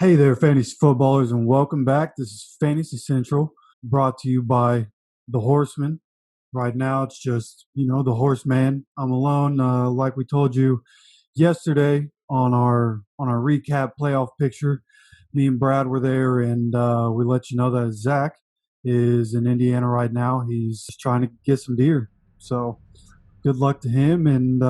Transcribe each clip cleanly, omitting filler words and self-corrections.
Hey there, fantasy footballers, and welcome back. This is Fantasy Central, brought to you by the Horsemen. Right now, it's just the Horseman. I'm alone, like we told you yesterday on our recap playoff picture. Me and Brad were there, and we let you know that Zach is in Indiana right now. He's trying to get some deer. So good luck to him, and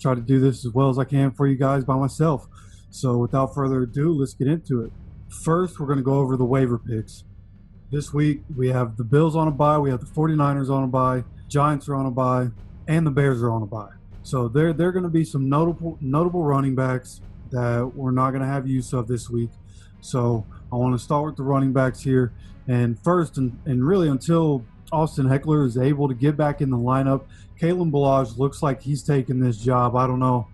try to do this as well as I can for you guys by myself. So without further ado, let's get into it. First, we're going to go over the waiver picks. This week, we have the Bills on a bye, we have the 49ers on a bye, Giants are on a bye, and the Bears are on a bye. So there are going to be some notable running backs that we're not going to have use of this week. So I want to start with the running backs here. And first, and really until Austin Heckler is able to get back in the lineup, Kalen Ballage looks like he's taking this job. I don't know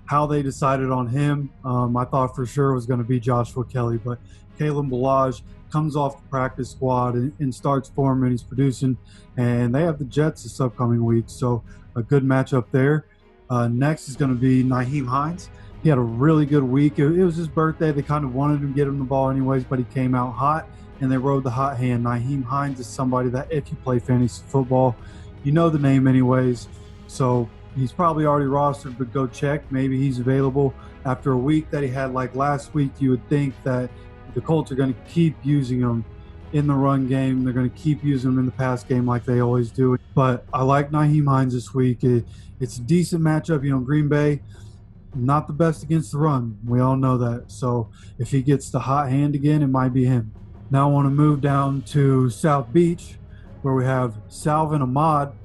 how they decided on him. I thought for sure it was going to be Joshua Kelly, but Kalen Ballage comes off the practice squad and starts for him, and he's producing. And they have the Jets this upcoming week, so a good matchup there. Next is going to be Nyheim Hines. He had a really good week. It was his birthday. They kind of wanted to get him the ball anyways, but he came out hot, and they rode the hot hand. Nyheim Hines is somebody that if you play fantasy football, you know the name anyways. So he's probably already rostered, but go check. Maybe he's available after a week that he had like last week. You would think that the Colts are going to keep using him in the run game. They're going to keep using him in the pass game like they always do. But I like Nyheim Hines this week. It's a decent matchup. Green Bay, not the best against the run. We all know that. So if he gets the hot hand again, it might be him. Now I want to move down to South Beach, where we have Salvin Ahmad.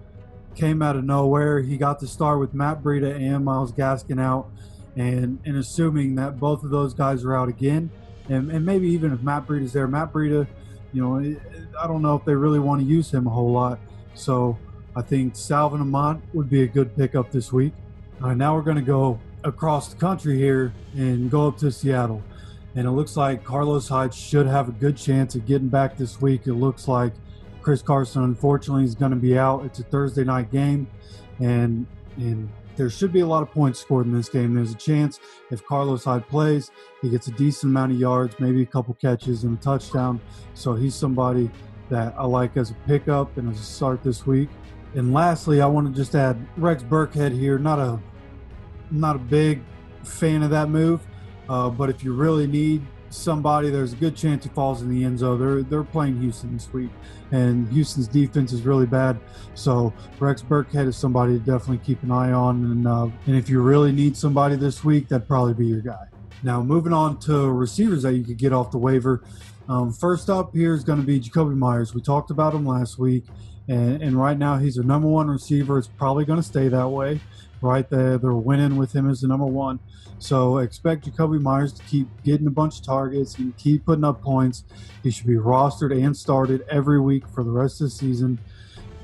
Came out of nowhere. He got the start with Matt Breida and Myles Gaskin out. And assuming that both of those guys are out again, and maybe even if Matt Breida's there, Matt Breida, I don't know if they really want to use him a whole lot. So I think Salvin Ahmad would be a good pickup this week. All right, now we're going to go across the country here and go up to Seattle. And it looks like Carlos Hyde should have a good chance of getting back this week. It looks like Chris Carson, unfortunately, is going to be out. It's a Thursday night game, and there should be a lot of points scored in this game. There's a chance if Carlos Hyde plays, he gets a decent amount of yards, maybe a couple catches and a touchdown. So he's somebody that I like as a pickup and as a start this week. And lastly, I want to just add Rex Burkhead here. Not a big fan of that move, but if you really need somebody, there's a good chance he falls in the end zone. They're playing Houston this week, and Houston's defense is really bad. So Rex Burkhead is somebody to definitely keep an eye on. And if you really need somebody this week, that'd probably be your guy. Now moving on to receivers that you could get off the waiver. First up here is going to be Jacoby Myers. We talked about him last week, and right now he's a number one receiver. It's probably going to stay that way. Right there, they're winning with him as the number one. So expect Jacoby Myers to keep getting a bunch of targets and keep putting up points. He should be rostered and started every week for the rest of the season.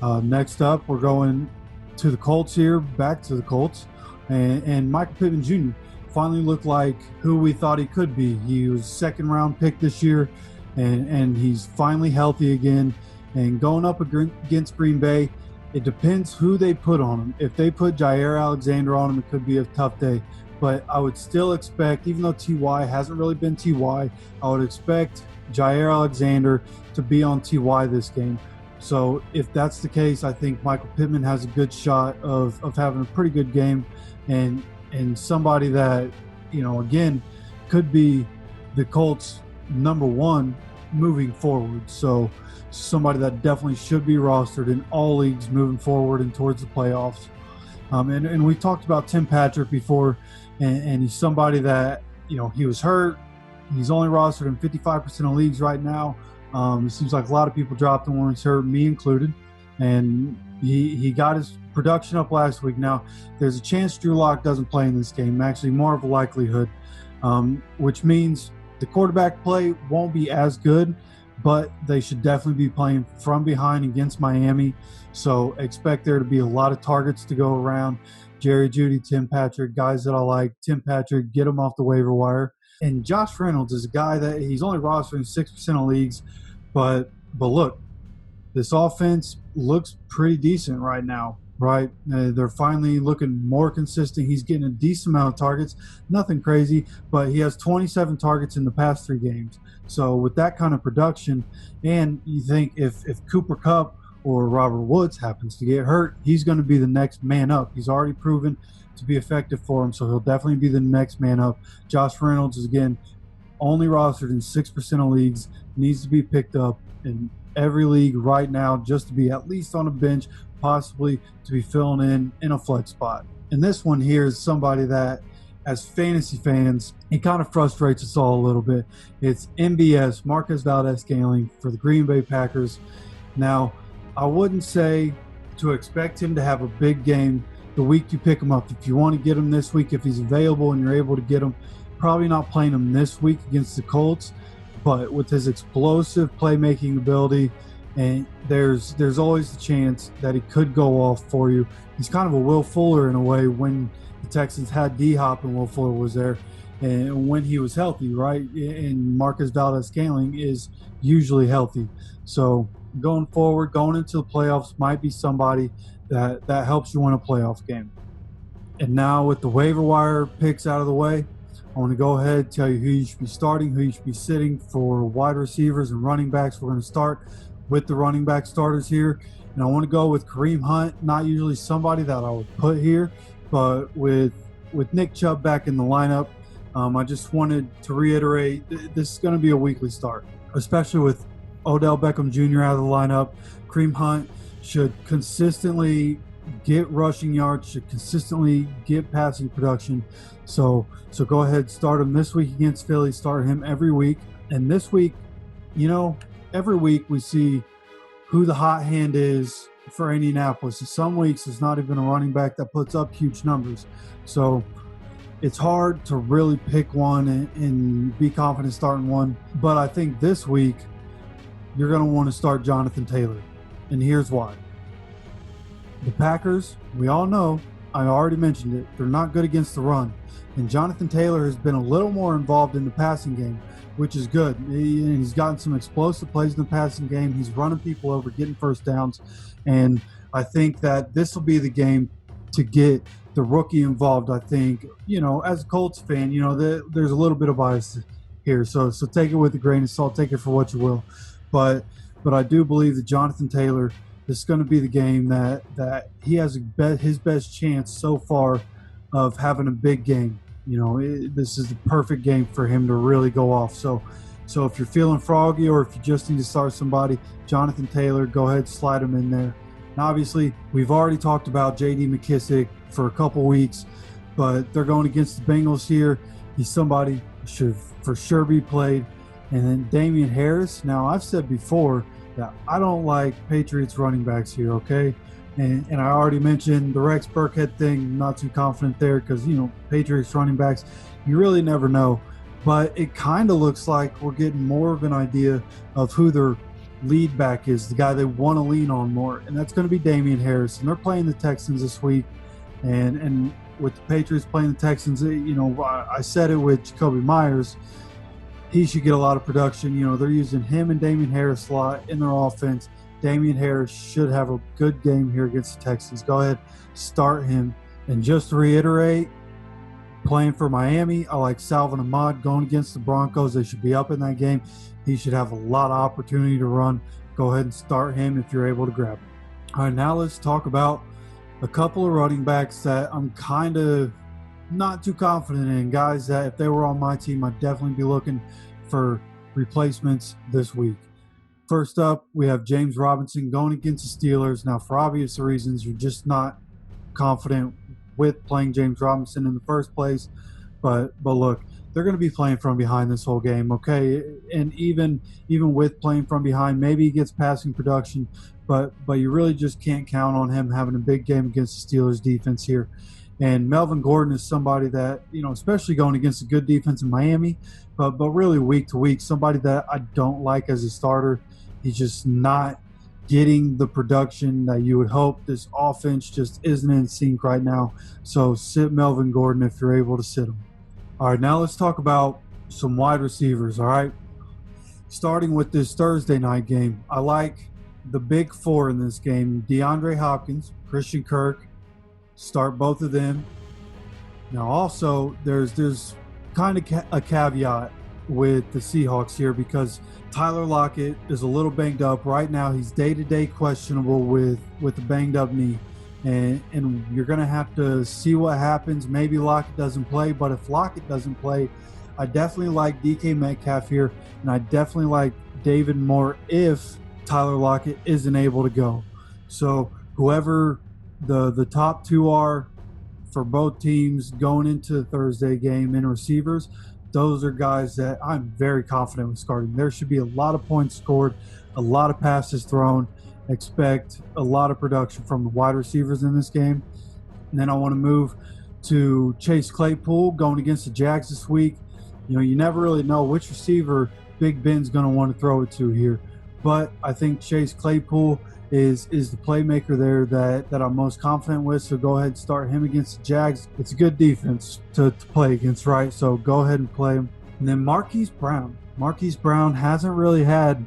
Next up, we're going to the Colts here, back to the Colts. And Michael Pittman Jr. finally looked like who we thought he could be. He was second-round pick this year, and he's finally healthy again. And going up against Green Bay, it depends who they put on him. If they put Jair Alexander on him, it could be a tough day. But I would still expect, even though T.Y. hasn't really been T.Y., I would expect Jair Alexander to be on T.Y. this game. So if that's the case, I think Michael Pittman has a good shot of having a pretty good game and somebody that, again, could be the Colts' number one moving forward. So somebody that definitely should be rostered in all leagues moving forward and towards the playoffs. And we talked about Tim Patrick before, and he's somebody that, he was hurt. He's only rostered in 55% of leagues right now. It seems like a lot of people dropped him when he's hurt, me included. And he got his production up last week. Now, there's a chance Drew Lock doesn't play in this game, actually more of a likelihood, which means the quarterback play won't be as good, but they should definitely be playing from behind against Miami. So expect there to be a lot of targets to go around. Jerry Jeudy, Tim Patrick, guys that I like. Tim Patrick, get him off the waiver wire. And Josh Reynolds is a guy that he's only rostered in 6% of leagues. But look, this offense looks pretty decent right now. right? They're finally looking more consistent. He's getting a decent amount of targets, nothing crazy, but he has 27 targets in the past 3 games. So with that kind of production, and you think if Cooper Kupp or Robert Woods happens to get hurt, he's going to be the next man up. He's already proven to be effective for him, so he'll definitely be the next man up. Josh Reynolds is, again, only rostered in 6% of leagues, needs to be picked up in every league right now just to be at least on a bench, possibly to be filling in a flex spot. And this one here is somebody that, as fantasy fans, it kind of frustrates us all a little bit. It's MVS, Marquez Valdes-Scantling, for the Green Bay Packers. Now, I wouldn't say to expect him to have a big game the week you pick him up. If you want to get him this week, if he's available and you're able to get him, probably not playing him this week against the Colts. But with his explosive playmaking ability, and there's always the chance that he could go off for you. He's kind of a Will Fuller in a way when the Texans had D-Hop and Will Fuller was there, and when he was healthy, right? And Marquez Valdes-Scantling is usually healthy. So going forward, going into the playoffs might be somebody that helps you win a playoff game. And now with the waiver wire picks out of the way, I want to go ahead and tell you who you should be starting, who you should be sitting for wide receivers and running backs. We're going to start with the running back starters here. And I want to go with Kareem Hunt, not usually somebody that I would put here, but with Nick Chubb back in the lineup, I just wanted to reiterate this is going to be a weekly start, especially with Odell Beckham Jr. out of the lineup. Kareem Hunt should consistently get rushing yards, should consistently get passing production. So go ahead, start him this week against Philly. Start him every week. And this week, every week we see who the hot hand is for Indianapolis. And some weeks it's not even a running back that puts up huge numbers. So it's hard to really pick one and be confident starting one. But I think this week you're going to want to start Jonathan Taylor. And here's why. The Packers, we all know, I already mentioned it, they're not good against the run. And Jonathan Taylor has been a little more involved in the passing game, which is good. He's gotten some explosive plays in the passing game. He's running people over, getting first downs. And I think that this will be the game to get the rookie involved. I think, as a Colts fan, there's a little bit of bias here. So take it with a grain of salt. Take it for what you will. But I do believe that Jonathan Taylor, this is going to be the game that he has his best chance so far of having a big game. This is the perfect game for him to really go off. So if you're feeling froggy or if you just need to start somebody, Jonathan Taylor, go ahead, slide him in there. And obviously, we've already talked about J.D. McKissic for a couple weeks, but they're going against the Bengals here. He's somebody who should for sure be played. And then Damian Harris. Now, I've said before that I don't like Patriots running backs here, okay? And I already mentioned the Rex Burkhead thing. I'm not too confident there because, Patriots running backs, you really never know. But it kind of looks like we're getting more of an idea of who their lead back is, the guy they want to lean on more. And that's going to be Damian Harris. And they're playing the Texans this week. And with the Patriots playing the Texans, I said it with Jacoby Myers. He should get a lot of production. They're using him and Damian Harris a lot in their offense. Damian Harris should have a good game here against the Texans. Go ahead, start him. And just to reiterate, playing for Miami, I like Salvon Ahmed going against the Broncos. They should be up in that game. He should have a lot of opportunity to run. Go ahead and start him if you're able to grab him. All right, now let's talk about a couple of running backs that I'm kind of not too confident in, guys that if they were on my team, I'd definitely be looking for replacements this week. First up, we have James Robinson going against the Steelers. Now, for obvious reasons, you're just not confident with playing James Robinson in the first place. But look, they're going to be playing from behind this whole game, okay? And even with playing from behind, maybe he gets passing production, but you really just can't count on him having a big game against the Steelers defense here. And Melvin Gordon is somebody that, especially going against a good defense in Miami, but really week to week, somebody that I don't like as a starter. He's just not getting the production that you would hope. This offense just isn't in sync right now. So sit Melvin Gordon if you're able to sit him. All right, now let's talk about some wide receivers, all right? Starting with this Thursday night game, I like the big four in this game: DeAndre Hopkins, Christian Kirk. Start both of them. Now, also, there's kind of a caveat with the Seahawks here because Tyler Lockett is a little banged up right now. He's day-to-day questionable with a banged-up knee, and you're going to have to see what happens. Maybe Lockett doesn't play, but if Lockett doesn't play, I definitely like DK Metcalf here, and I definitely like David Moore if Tyler Lockett isn't able to go. So whoever the top two are for both teams going into the Thursday game in receivers, those are guys that I'm very confident with starting. There should be a lot of points scored, a lot of passes thrown. Expect a lot of production from the wide receivers in this game. And then I want to move to Chase Claypool going against the Jags this week. You know, you never really know which receiver Big Ben's going to want to throw it to here. But I think Chase Claypool is the playmaker there that I'm most confident with. So go ahead and start him against the Jags. It's a good defense to play against, right? So go ahead and play him. And then Marquise Brown. Marquise Brown hasn't really had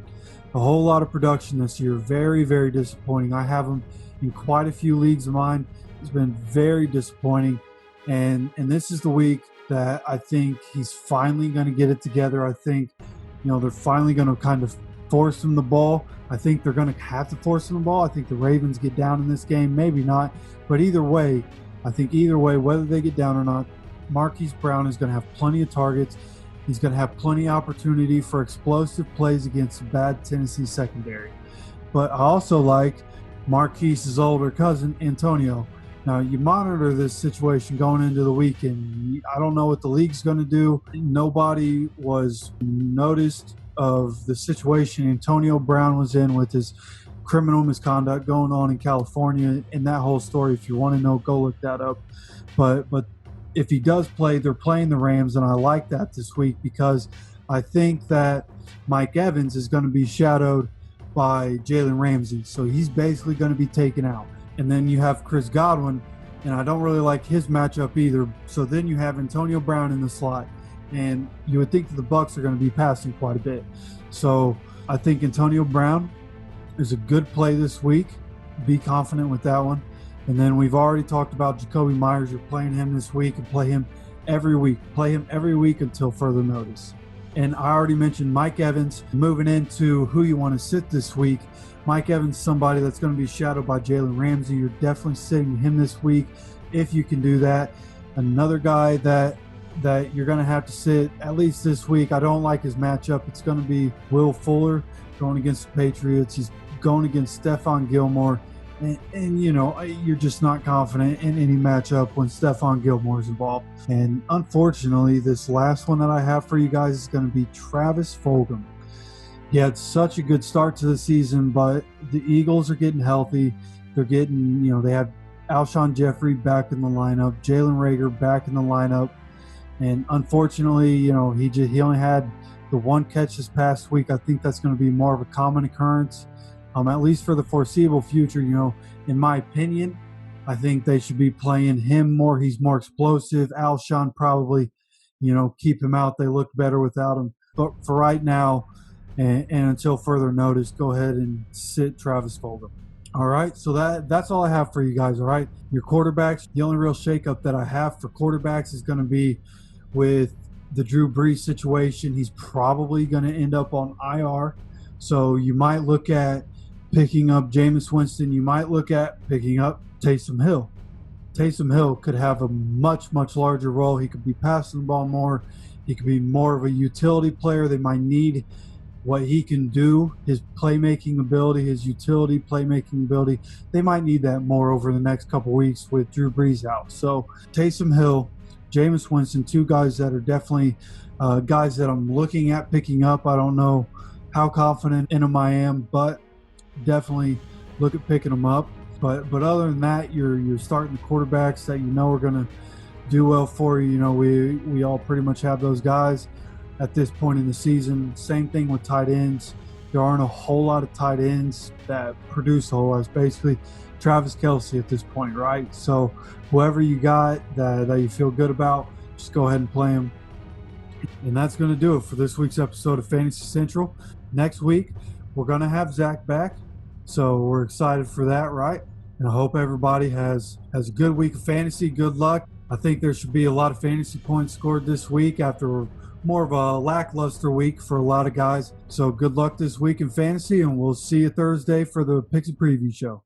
a whole lot of production this year. Very, very disappointing. I have him in quite a few leagues of mine. It's been very disappointing. And this is the week that I think he's finally going to get it together. I think, you know, they're finally going to kind of force him the ball. I think they're going to have to force him the ball. I think the Ravens get down in this game, maybe not. But either way, I think either way, whether they get down or not, Marquise Brown is going to have plenty of targets. He's going to have plenty of opportunity for explosive plays against a bad Tennessee secondary. But I also like Marquise's older cousin, Antonio. Now, you monitor this situation going into the weekend. I don't know what the league's going to do. Nobody was noticed of the situation Antonio Brown was in with his criminal misconduct going on in California, and that whole story. If you want to know, go look that up. But if he does play, they're playing the Rams, and I like that this week because I think that Mike Evans is going to be shadowed by Jalen Ramsey, so he's basically going to be taken out. And then you have Chris Godwin, and I don't really like his matchup either. So then you have Antonio Brown in the slot, and you would think that the Bucs are going to be passing quite a bit. So I think Antonio Brown is a good play this week. Be confident with that one. And then we've already talked about Jacoby Myers. You're playing him this week and play him every week. Play him every week until further notice. And I already mentioned Mike Evans. Moving into who you want to sit this week, Mike Evans, somebody that's going to be shadowed by Jalen Ramsey. You're definitely sitting him this week if you can do that. Another guy that you're going to have to sit at least this week. I don't like his matchup. It's going to be Will Fuller going against the Patriots. He's going against Stephon Gilmore. And you know, you're just not confident in any matchup when Stephon Gilmore is involved. And unfortunately, this last one that I have for you guys is going to be Travis Fulgham. He had such a good start to the season, but the Eagles are getting healthy. They're getting, you know, they have Alshon Jeffrey back in the lineup, Jalen Reagor back in the lineup. And unfortunately, you know, he only had the one catch this past week. I think that's going to be more of a common occurrence. At least for the foreseeable future. You know, in my opinion, I think they should be playing him more. He's more explosive. Alshon probably, you know, keep him out. They look better without him. But for right now, and until further notice, go ahead and sit Travis Fulgham. All right, so that's all I have for you guys, all right? Your quarterbacks, the only real shakeup that I have for quarterbacks is going to be with the Drew Brees situation. He's probably going to end up on IR. So you might look at picking up Jameis Winston. You might look at picking up Taysom Hill. Taysom Hill could have a much, much larger role. He could be passing the ball more. He could be more of a utility player. They might need what he can do, his playmaking ability, his utility playmaking ability. They might need that more over the next couple weeks with Drew Brees out. So Taysom Hill, Jameis Winston, two guys that are definitely guys that I'm looking at picking up. I don't know how confident in them I am, but definitely look at picking them up. But other than that, you're starting the quarterbacks that you know are going to do well for you. You know, we all pretty much have those guys at this point in the season. Same thing with tight ends. There aren't a whole lot of tight ends that produce a whole lot. It's basically Travis Kelce at this point, right? So whoever you got that you feel good about, just go ahead and play him. And that's going to do it for this week's episode of Fantasy Central. Next week, we're going to have Zach back. So we're excited for that, right? And I hope everybody has a good week of fantasy. Good luck. I think there should be a lot of fantasy points scored this week after more of a lackluster week for a lot of guys. So good luck this week in fantasy, and we'll see you Thursday for the Picks and Preview show.